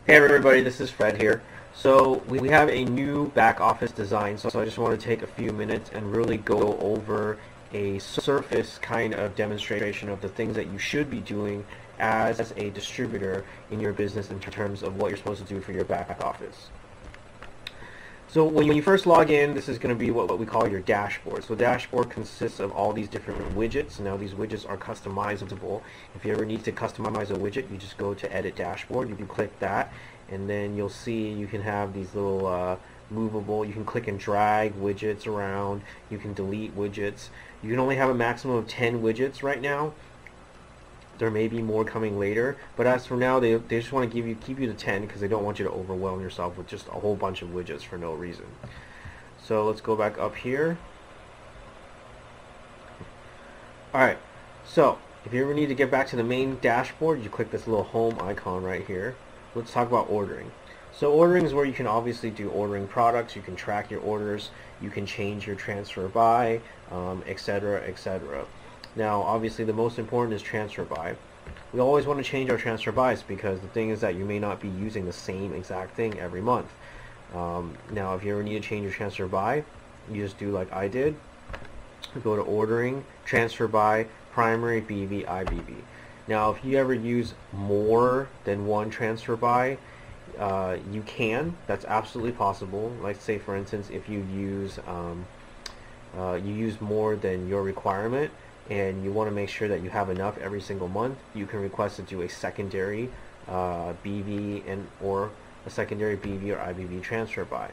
Hey everybody, this is Fred here. So we have a new back office design, so I just want to take a few minutes and really go over a surface kind of demonstration of the things that you should be doing as a distributor in your business in terms of what you're supposed to do for your back office. So when you first log in, this is going to be what we call your dashboard. So dashboard consists of all these different widgets. Now these widgets are customizable. If you ever need to customize a widget, you just go to Edit Dashboard. You can click that, and then you'll see you can have these little movable. You can click and drag widgets around. You can delete widgets. You can only have a maximum of 10 widgets right now. There may be more coming later, but as for now, they just want to keep you to 10 because they don't want you to overwhelm yourself with just a whole bunch of widgets for no reason. So let's go back up here. Alright, so if you ever need to get back to the main dashboard, you click this little home icon right here. Let's talk about ordering. So ordering is where you can obviously do ordering products, you can track your orders, you can change your transfer by, etc., etc. Now, obviously, the most important is transfer by. We always want to change our transfer buys because the thing is that you may not be using the same exact thing every month. Now, if you ever need to change your transfer by, you just do like I did. You go to ordering, transfer by, primary, BV, IBV. Now, if you ever use more than one transfer by, you can. That's absolutely possible. Like, say, for instance, if you use more than your requirement, and you want to make sure that you have enough every single month, you can request to do a secondary BV or a secondary BV or IBV transfer buy.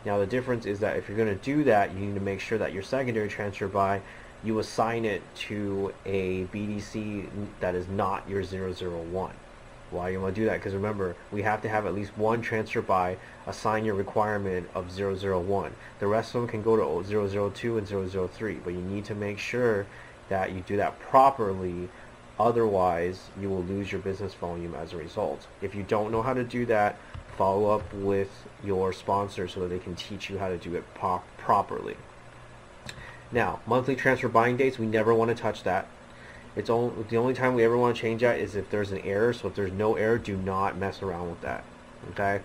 Now the difference is that if you're going to do that, you need to make sure that your secondary transfer buy, you assign it to a BDC that is not your 001. Why you want to do that? Because remember, we have to have at least one transfer buy assign your requirement of 001. The rest of them can go to 002 and 003, but you need to make sure that you do that properly, otherwise you will lose your business volume as a result. If you don't know how to do that, follow up with your sponsor so that they can teach you how to do it properly. Now, monthly transfer buying dates, we never want to touch that. The only time we ever want to change that is if there's an error. So if there's no error, do not mess around with that. Okay?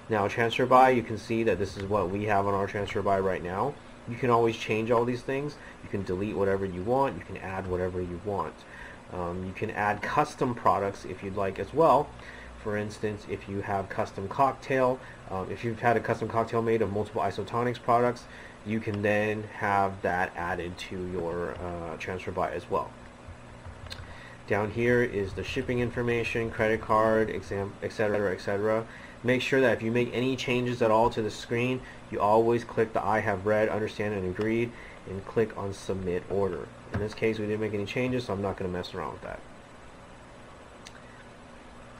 Now, transfer buy, you can see that this is what we have on our transfer buy right now. You can always change all these things. You can delete whatever you want. You can add whatever you want. You can add custom products if you'd like as well. For instance, if you have custom cocktail, if you've had a custom cocktail made of multiple isotonics products, you can then have that added to your transfer buy as well. Down here is the shipping information, credit card, etc., etc. Make sure that if you make any changes at all to the screen, you always click the I have read, understand, and agreed, and click on submit order. In this case, we didn't make any changes, so I'm not going to mess around with that.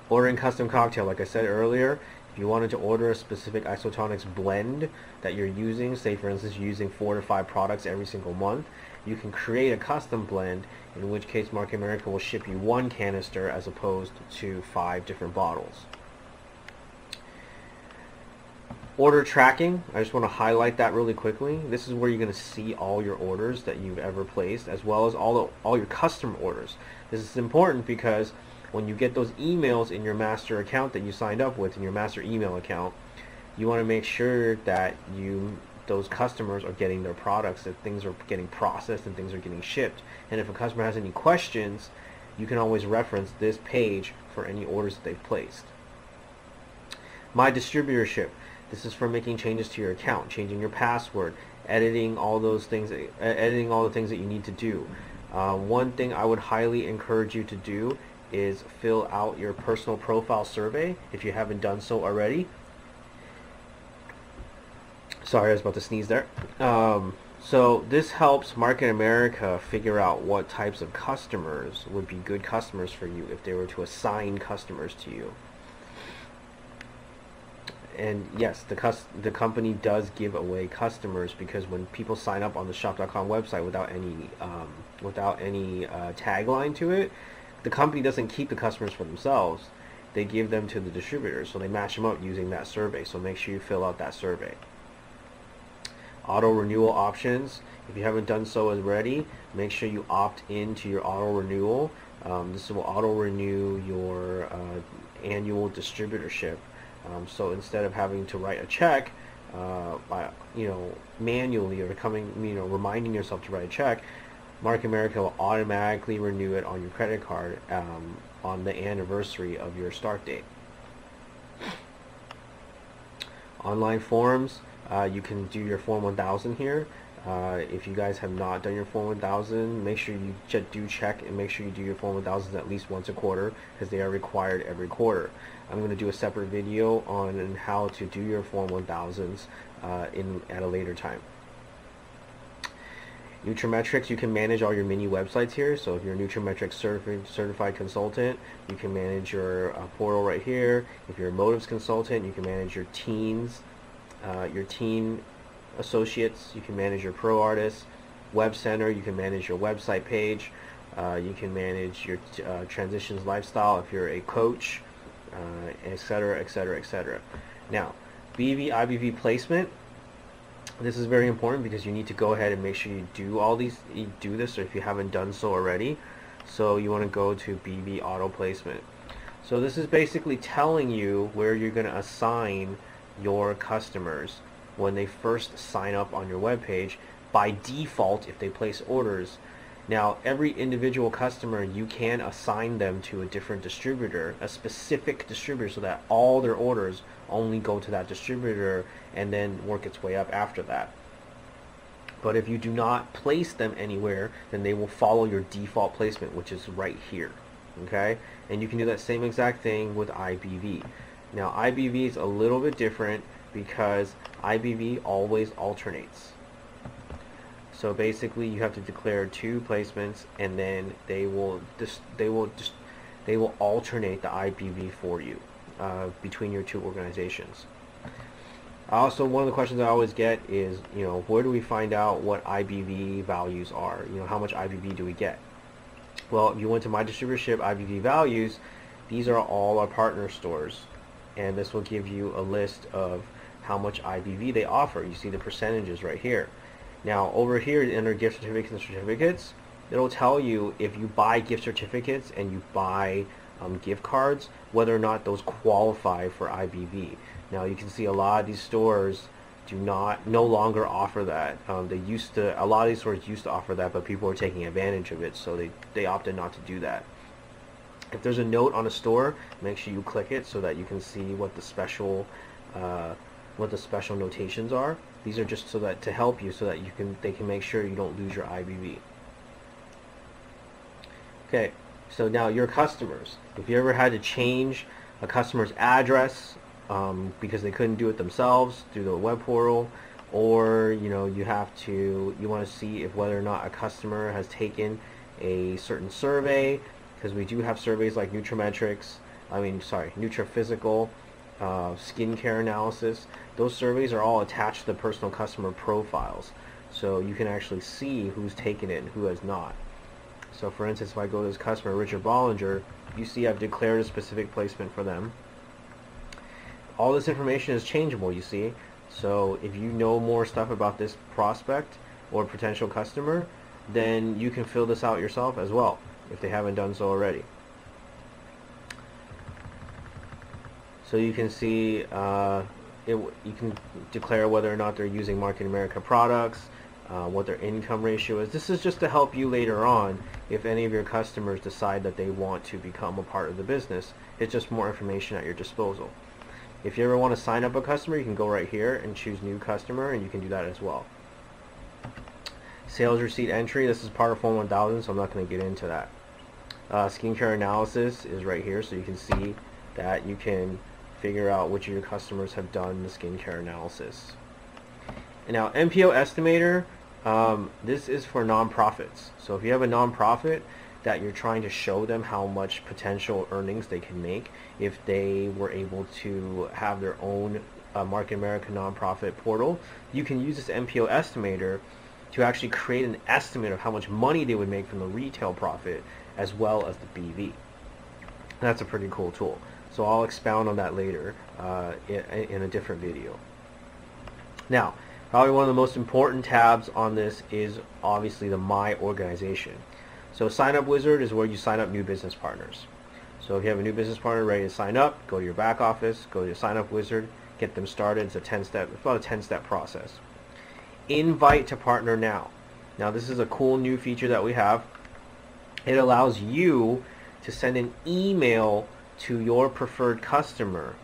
Ordering custom cocktail, like I said earlier, if you wanted to order a specific isotonics blend that you're using, say for instance you're using 4 to 5 products every single month, you can create a custom blend, in which case Market America will ship you 1 canister as opposed to 5 different bottles. Order tracking, I just want to highlight that really quickly. This is where you're going to see all your orders that you've ever placed, as well as all your custom orders. This is important because when you get those emails in your master account that you signed up with, in your master email account, you want to make sure that those customers are getting their products, that things are getting processed and things are getting shipped. And if a customer has any questions, you can always reference this page for any orders that they've placed. My distributorship. This is for making changes to your account, changing your password, editing all those things, editing all the things that you need to do. One thing I would highly encourage you to do is fill out your personal profile survey if you haven't done so already. Sorry, I was about to sneeze there. So this helps Market America figure out what types of customers would be good customers for you if they were to assign customers to you. And yes, the company does give away customers, because when people sign up on the shop.com website without any tagline to it, the company doesn't keep the customers for themselves. They give them to the distributors, so they match them up using that survey. So make sure you fill out that survey. Auto renewal options. If you haven't done so already, make sure you opt into your auto renewal. This will auto renew your annual distributorship. So instead of having to write a check by manually, or reminding yourself to write a check, Mark America will automatically renew it on your credit card on the anniversary of your start date. Online forms, you can do your Form 1000 here. If you guys have not done your Form 1000, make sure you do check and make sure you do your Form 1000s at least once a quarter, because they are required every quarter. I'm going to do a separate video on how to do your Form 1000s at a later time. Nutrimetrics, you can manage all your mini websites here. So if you're a Nutrimetrics certified consultant, you can manage your portal right here. If you're a Motives consultant, you can manage your teen associates. You can manage your pro artists. Web Center, you can manage your website page. You can manage your transitions lifestyle if you're a coach, etc., etc., etc. Now, BV, IBV placement. This is very important because you need to go ahead and make sure you do this, or if you haven't done so already. So you want to go to BV auto placement. So this is basically telling you where you're going to assign your customers when they first sign up on your web page by default if they place orders. Now, every individual customer, you can assign them to a different distributor, a specific distributor, so that all their orders only go to that distributor and then work its way up after that. But if you do not place them anywhere, then they will follow your default placement, which is right here. Okay? And you can do that same exact thing with IBV. Now, IBV is a little bit different because IBV always alternates. So basically, you have to declare 2 placements, and then they will alternate the IBV for you between your 2 organizations. Also, one of the questions I always get is, where do we find out what IBV values are? How much IBV do we get? Well, if you went to My Distributorship IBV values, these are all our partner stores, and this will give you a list of how much IBV they offer. You see the percentages right here. Now, over here under gift certificates and certificates, it'll tell you if you buy gift certificates and you buy gift cards, whether or not those qualify for IBV. Now, you can see a lot of these stores no longer offer that. A lot of these stores used to offer that, but people are taking advantage of it, so they opted not to do that. If there's a note on a store, make sure you click it so that you can see what the special notations are. These are just to help you, so that they can make sure you don't lose your IBV. Okay, so now your customers. If you ever had to change a customer's address because they couldn't do it themselves through the web portal, or you want to see if whether or not a customer has taken a certain survey, because we do have surveys like Nutrophysical, skincare analysis. Those surveys are all attached to the personal customer profiles, so you can actually see who's taken it and who has not. So for instance, if I go to this customer, Richard Bollinger, you see I've declared a specific placement for them. All this information is changeable, you see. So if you know more stuff about this prospect or potential customer, then you can fill this out yourself as well, if they haven't done so already. So you can see, you can declare whether or not they're using Market America products, what their income ratio is. This is just to help you later on if any of your customers decide that they want to become a part of the business. It's just more information at your disposal. If you ever want to sign up a customer, you can go right here and choose new customer, and you can do that as well. Sales receipt entry, this is part of Form 1000, so I'm not going to get into that. Skincare analysis is right here, so you can see that you can figure out which of your customers have done the skincare analysis. And now MPO estimator, this is for nonprofits. So if you have a nonprofit that you're trying to show them how much potential earnings they can make if they were able to have their own Market America nonprofit portal, you can use this MPO estimator to actually create an estimate of how much money they would make from the retail profit as well as the BV. That's a pretty cool tool. So I'll expound on that later in a different video. Now, probably one of the most important tabs on this is obviously the My Organization. So Sign Up Wizard is where you sign up new business partners. So if you have a new business partner ready to sign up, go to your back office, go to your Sign Up Wizard, get them started. It's about a 10-step process. Invite to partner now. Now this is a cool new feature that we have. It allows you to send an email to your preferred customer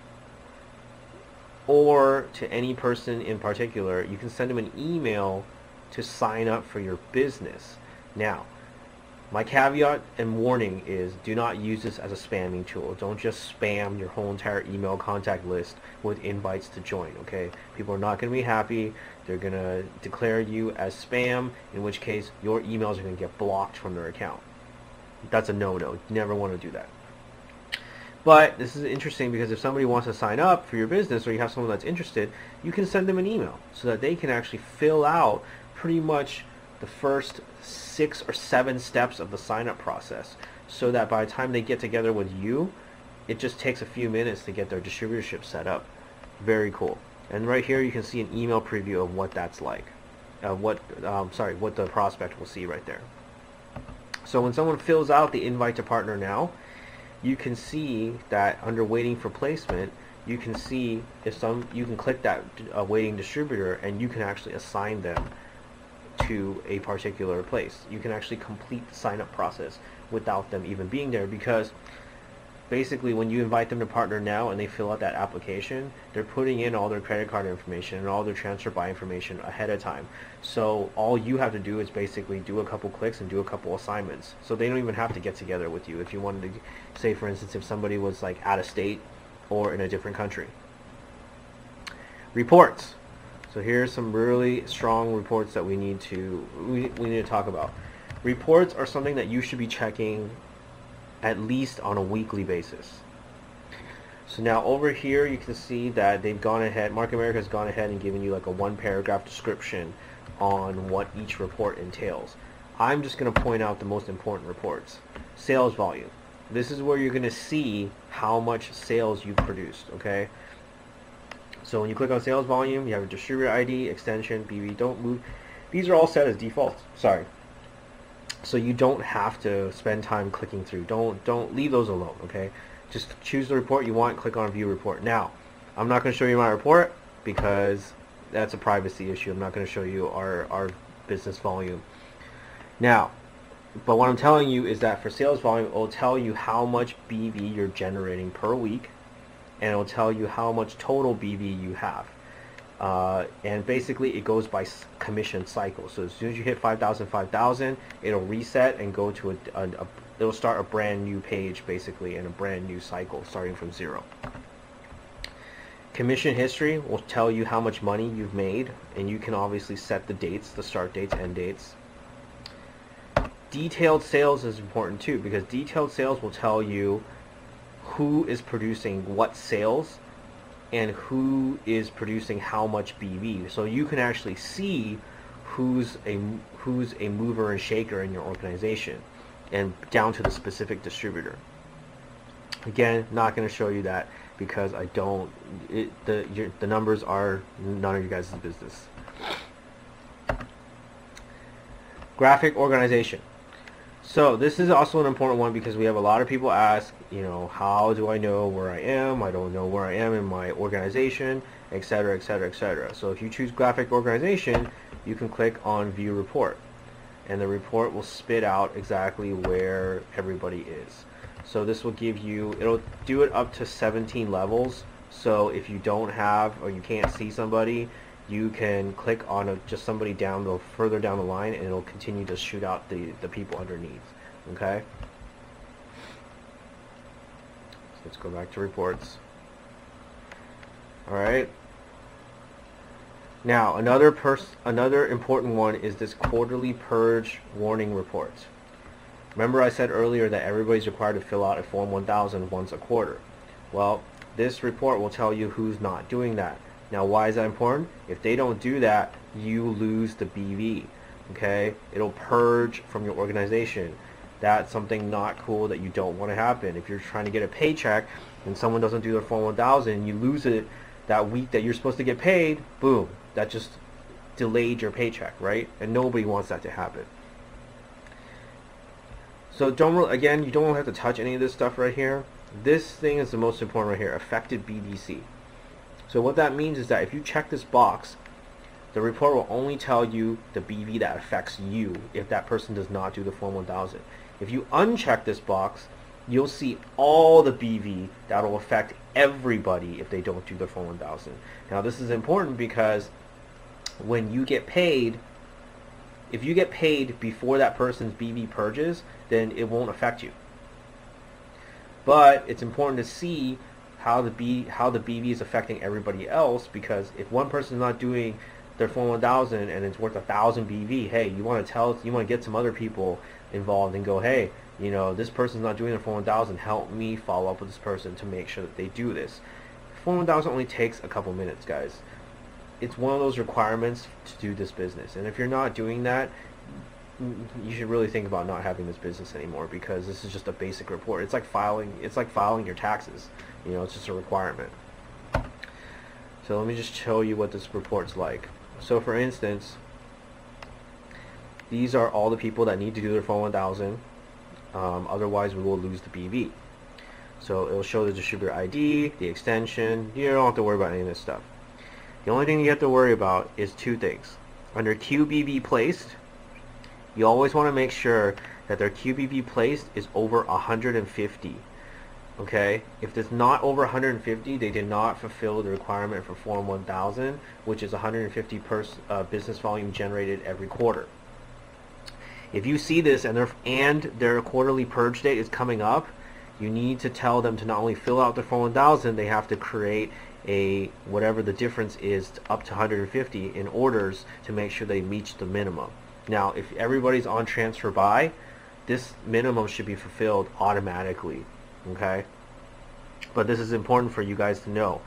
or to any person in particular. You can send them an email to sign up for your business. Now, my caveat and warning is do not use this as a spamming tool. Don't just spam your whole entire email contact list with invites to join, okay? People are not going to be happy. They're going to declare you as spam, in which case your emails are going to get blocked from their account. That's a no-no. You never want to do that. But this is interesting because if somebody wants to sign up for your business or you have someone that's interested, you can send them an email so that they can actually fill out pretty much the first 6 or 7 steps of the sign-up process, so that by the time they get together with you, it just takes a few minutes to get their distributorship set up. Very cool. And right here you can see an email preview of what that's like, what the prospect will see right there. So when someone fills out the invite to partner now, you can see that under waiting for placement, you can see you can click that waiting distributor and you can actually assign them to a particular place. You can actually complete the sign up process without them even being there, because basically when you invite them to partner now and they fill out that application, they're putting in all their credit card information and all their transfer buy information ahead of time. So all you have to do is basically do a couple clicks and do a couple assignments. So they don't even have to get together with you. If you wanted to, say for instance, if somebody was like out of state or in a different country. Reports. So here's some really strong reports that we need to talk about. Reports are something that you should be checking at least on a weekly basis. So now over here you can see that they've gone ahead, Market America has gone ahead and given you like a 1-paragraph description on what each report entails. I'm just going to point out the most important reports. Sales volume. This is where you're going to see how much sales you've produced, okay? So when you click on sales volume, you have a distributor ID, extension, BV, don't move. These are all set as default. Sorry. So you don't have to spend time clicking through. Don't leave those alone, okay? Just choose the report you want, click on view report. Now, I'm not going to show you my report because that's a privacy issue. I'm not going to show you our business volume. Now, but what I'm telling you is that for sales volume, it will tell you how much BV you're generating per week, and it will tell you how much total BV you have. And basically it goes by commission cycle. So as soon as you hit 5,000, it'll reset and go to it'll start a brand new page basically and a brand new cycle starting from 0. Commission history will tell you how much money you've made, and you can obviously set the dates, the start dates, end dates. Detailed sales is important too, because detailed sales will tell you who is producing what sales and who is producing how much BV. So you can actually see who's a mover and shaker in your organization, and down to the specific distributor. Again, not going to show you that because I don't. The numbers are none of you guys' business. Graphic organization. So this is also an important one because we have a lot of people ask, you know, how do I know where I am? I don't know where I am in my organization, etc., etc., etc. So if you choose graphic organization, you can click on view report, and the report will spit out exactly where everybody is. So this will give you, it'll do it up to 17 levels. So if you don't have or you can't see somebody, you can click on just somebody further down the line, and it'll continue to shoot out the people underneath. Okay? So let's go back to reports. Alright. Now another important one is this quarterly purge warning report. Remember I said earlier that everybody's required to fill out a Form 1000 once a quarter. Well, this report will tell you who's not doing that. Now, why is that important? If they don't do that, you lose the BV. Okay? It'll purge from your organization. That's something not cool that you don't want to happen. If you're trying to get a paycheck and someone doesn't do their Form 1000, you lose it that week that you're supposed to get paid, boom. That just delayed your paycheck, right? And nobody wants that to happen. So again, you don't have to touch any of this stuff right here. This thing is the most important right here, affected BDC. So what that means is that if you check this box, the report will only tell you the BV that affects you if that person does not do the Form 1000. If you uncheck this box, you'll see all the BV that will affect everybody if they don't do the Form 1000. Now this is important because when you get paid, if you get paid before that person's BV purges, then it won't affect you. But it's important to see how the BV is affecting everybody else, because if one person is not doing their Form 1000 and it's worth 1,000 BV, hey, you want to get some other people involved and go, hey, you know, this person's not doing their Form 1000, help me follow up with this person to make sure that they do this. Form 1000 only takes a couple minutes, guys. It's one of those requirements to do this business, and if you're not doing that, you should really think about not having this business anymore, because this is just a basic report. It's like filing your taxes. You know, it's just a requirement. So let me just show you what this report's like. So for instance, these are all the people that need to do their Form 1000. Otherwise we will lose the BV. So it will show the distributor ID, the extension. You don't have to worry about any of this stuff. The only thing you have to worry about is two things. Under QBV placed, you always want to make sure that their QBV placed is over 150. Okay, if it's not over 150, they did not fulfill the requirement for Form 1000, which is 150 business volume generated every quarter. If you see this and their quarterly purge date is coming up, you need to tell them to not only fill out their Form 1000, they have to create a whatever the difference is up to 150 in orders to make sure they reach the minimum. Now, if everybody's on transfer by, this minimum should be fulfilled automatically. Okay, but this is important for you guys to know.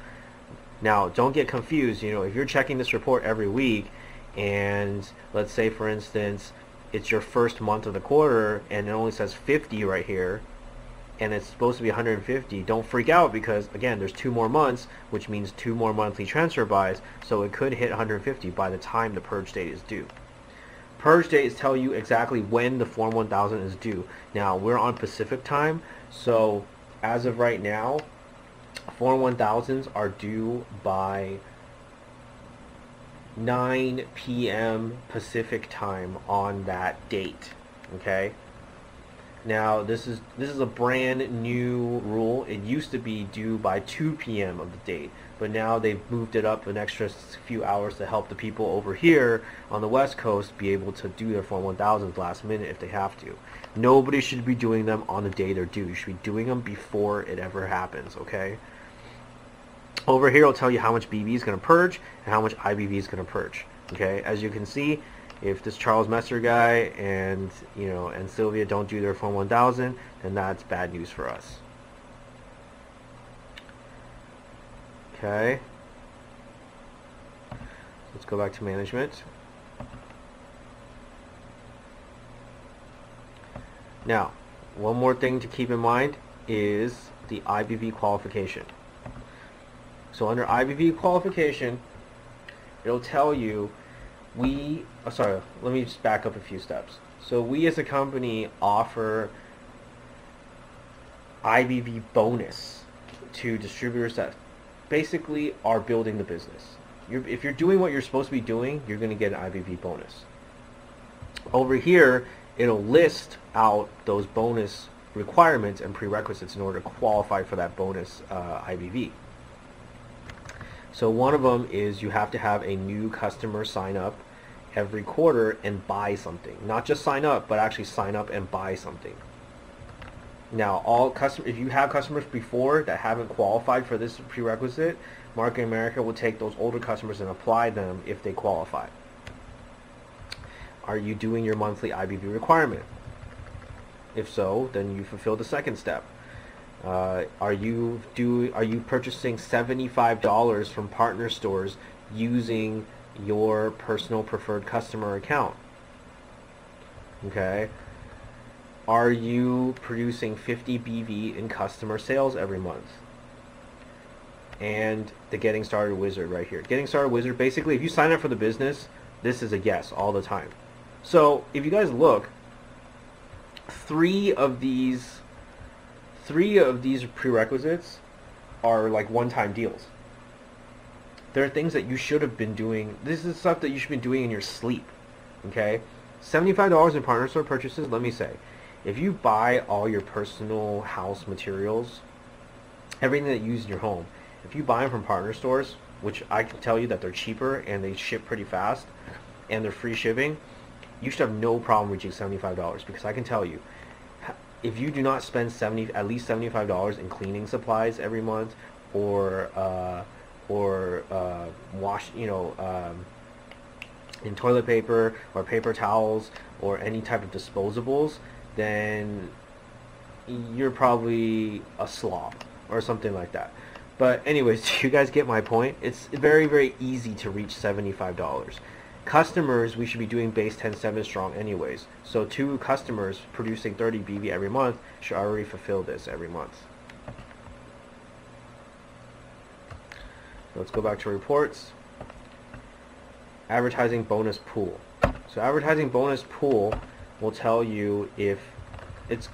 Now, don't get confused. You know, if you're checking this report every week, and let's say, for instance, it's your first month of the quarter, and it only says 50 right here, and it's supposed to be 150. Don't freak out, because again, there's 2 more months, which means 2 more monthly transfer buys, so it could hit 150 by the time the purge date is due. Purge dates tell you exactly when the Form 1000 is due. Now, we're on Pacific time, so as of right now, Form 1000s are due by 9 p.m. Pacific time on that date. Okay? Now, this is a brand new rule. It used to be due by 2 p.m. of the date, but now they've moved it up an extra few hours to help the people over here on the West Coast be able to do their Form 1000s last minute if they have to. Nobody should be doing them on the day they're due. You should be doing them before it ever happens, okay? Over here, it'll tell you how much BV is going to purge and how much IBV is going to purge, okay? As you can see, if this Charles Messer guy and Sylvia don't do their Form 1000, then that's bad news for us. Okay. Let's go back to management. Now, one more thing to keep in mind is the IBV qualification. So under IBV qualification, it'll tell you let me just back up a few steps. So we as a company offer IBV bonus to distributors that basically are building the business. If you're doing what you're supposed to be doing, you're going to get an IBV bonus. Over here, it'll list out those bonus requirements and prerequisites in order to qualify for that bonus IBV. So one of them is you have to have a new customer sign up every quarter and buy something. Not just sign up, but actually sign up and buy something. Now, if you have customers before that haven't qualified for this prerequisite, Marketing America will take those older customers and apply them if they qualify. Are you doing your monthly IBV requirement? If so, then you fulfill the second step. Are you purchasing $75 from partner stores using your personal preferred customer account? Okay. Are you producing 50 BV in customer sales every month? And the Getting Started Wizard right here. Getting Started Wizard, basically, if you sign up for the business, this is a yes all the time. So if you guys look, three of these prerequisites are like one-time deals. There are things that you should have been doing. This is stuff that you should be doing in your sleep. Okay, $75 in partner store purchases. Let me say, if you buy all your personal house materials, everything that you use in your home, if you buy them from partner stores, which I can tell you that they're cheaper and they ship pretty fast and they're free shipping, you should have no problem reaching $75, because I can tell you, if you do not spend at least $75 in cleaning supplies every month, or wash, in toilet paper or paper towels or any type of disposables, then you're probably a slob or something like that. But anyways, do you guys get my point? It's very, very easy to reach $75. Customers, we should be doing base 10.7 strong anyways. So 2 customers producing 30 BV every month should already fulfill this every month. Let's go back to reports. Advertising bonus pool. So advertising bonus pool will tell you if it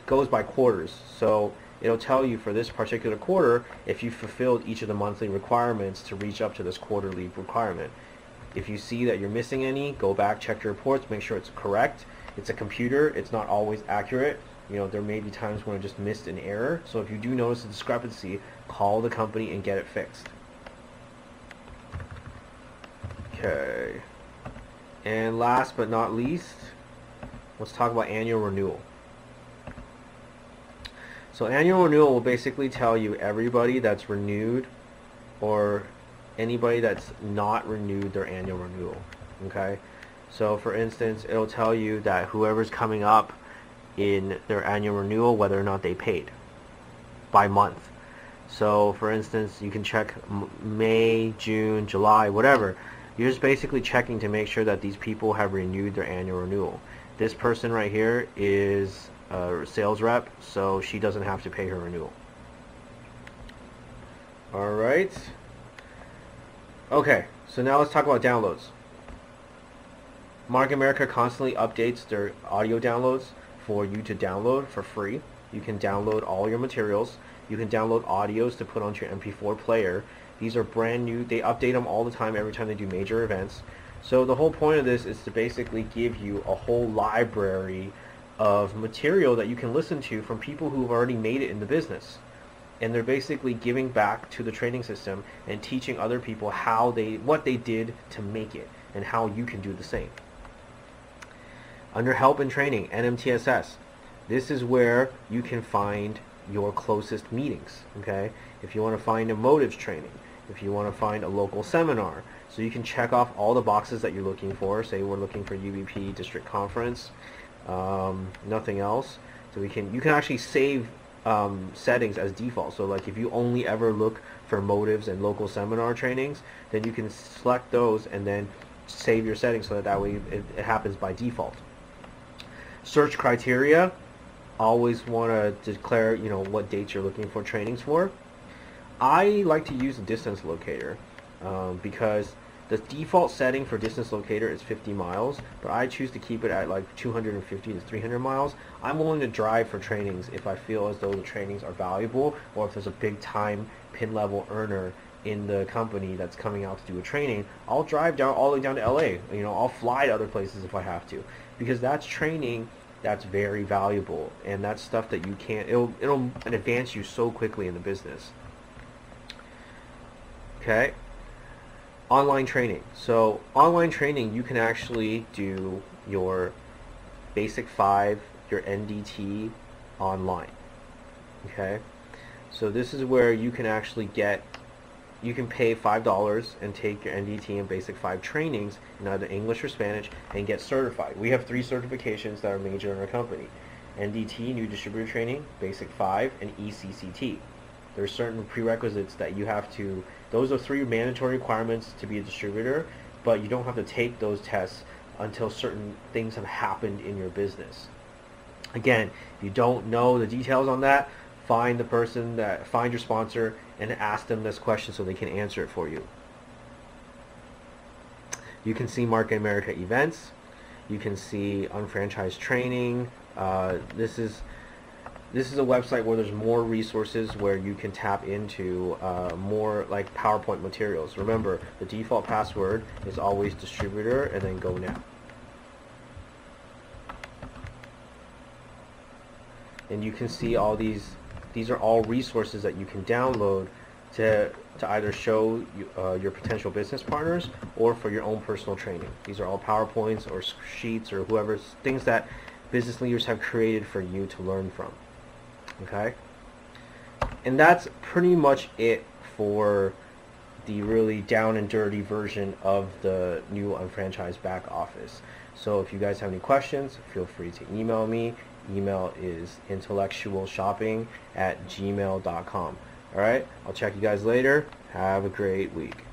goes by quarters. So it'll tell you for this particular quarter if you fulfilled each of the monthly requirements to reach up to this quarterly requirement. If you see that you're missing any, go back, check your reports, make sure it's correct. It's a computer, it's not always accurate. There may be times when it just missed an error. So if you do notice a discrepancy, call the company and get it fixed. Okay. And last but not least, let's talk about annual renewal. So annual renewal will basically tell you everybody that's renewed or anybody that's not renewed their annual renewal. Okay, so for instance, it'll tell you that whoever's coming up in their annual renewal, whether or not they paid by month. So for instance, you can check May, June, July, whatever. You're just basically checking to make sure that these people have renewed their annual renewal. This person right here is a sales rep, so she doesn't have to pay her renewal. Alright. Okay, so now let's talk about downloads. Market America constantly updates their audio downloads for you to download for free. You can download all your materials. You can download audios to put onto your MP4 player. These are brand new. They update them all the time every time they do major events. So the whole point of this is to basically give you a whole library of material that you can listen to from people who have already made it in the business. And they're basically giving back to the training system and teaching other people what they did to make it and how you can do the same. Under help and training, NMTSS. This is where you can find your closest meetings. Okay, if you want to find a motives training, if you want to find a local seminar, so you can check off all the boxes that you're looking for. Say we're looking for UBP district conference, nothing else. So you can actually save settings as default. So like if you only ever look for motives and local seminar trainings, then you can select those and then save your settings so that way it happens by default. Search criteria. Always want to declare what dates you're looking for trainings for. I like to use a distance locator because the default setting for distance locator is 50 miles, but I choose to keep it at like 250 to 300 miles. I'm willing to drive for trainings if I feel as though the trainings are valuable, or if there's a big time pin level earner in the company that's coming out to do a training. I'll drive down all the way down to LA. I'll fly to other places if I have to, because that's training that's very valuable, and that's stuff that you can't, it'll advance you so quickly in the business. Okay. Online training. So online training, you can actually do your basic 5, your NDT online. Okay. So this is where you can actually you can pay $5 and take your NDT and basic 5 trainings in either English or Spanish and get certified. We have 3 certifications that are major in our company: NDT, New Distributor Training, Basic 5, and ECCT. There are certain prerequisites that you have to, those are 3 mandatory requirements to be a distributor, but you don't have to take those tests until certain things have happened in your business. Again, if you don't know the details on that, find your sponsor and ask them this question so they can answer it for you. You can see Market America events. You can see Unfranchise training, This is a website where there's more resources where you can tap into more like PowerPoint materials. Remember, the default password is always distributor and then go now. And you can see all these are all resources that you can download to either show your potential business partners or for your own personal training. These are all PowerPoints or sheets or whoever's things that business leaders have created for you to learn from. Okay? And that's pretty much it for the really down and dirty version of the new Unfranchise back office. So if you guys have any questions, feel free to email me. Email is intellectualshopping@gmail.com. Alright, I'll check you guys later. Have a great week.